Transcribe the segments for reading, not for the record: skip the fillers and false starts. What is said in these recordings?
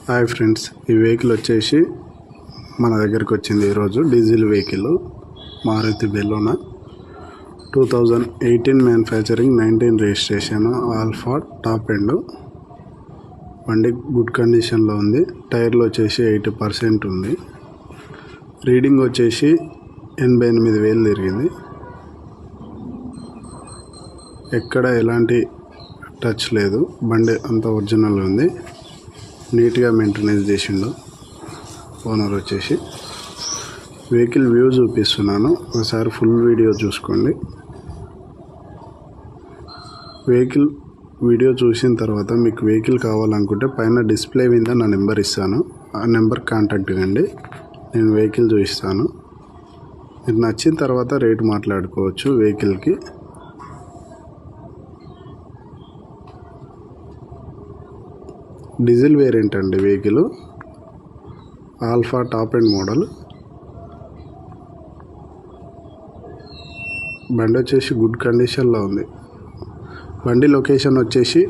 Hi friends, ఈ vehicle వచ్చేసి మన దగ్గరికి వచ్చింది ఈరోజు. Diesel vehicle Maruti Baleno 2018 manufacturing, 19 registration, alpha top end. బండి గుడ్ కండిషన్లో ఉంది. టైర్లు వచ్చేసి 80% ఉంది. రీడింగ్ వచ్చేసి 88,000 తిరిగింది. ఎక్కడ ఎలాంటి టచ్ లేదు. బండి అంతా ఒరిజినల్ ఉంది. నీట్గా మెయింటెనెన్స్ చేసిండు ఓనర్ వచ్చేసి. వెహికల్ వ్యూ చూపిస్తున్నాను, ఒకసారి ఫుల్ వీడియో చూసుకోండి. వెహికల్ వీడియో చూసిన తర్వాత మీకు వెహికల్ కావాలనుకుంటే పైన డిస్ప్లే మీద నా నెంబర్ ఇస్తాను, ఆ నెంబర్ కాంటాక్ట్ కండి. నేను వెహికల్ చూపిస్తాను. మీకు నచ్చిన తర్వాత రేటు మాట్లాడుకోవచ్చు. వెహికల్కి డీజిల్ వేరియంట్ అండి. Vehicle alpha top end model. బండి వచ్చేసి గుడ్ కండిషన్లో ఉంది. బండి లొకేషన్ వచ్చేసి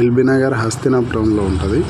ఎల్బీ నగర్, హస్తినాపురంలో ఉంటుంది.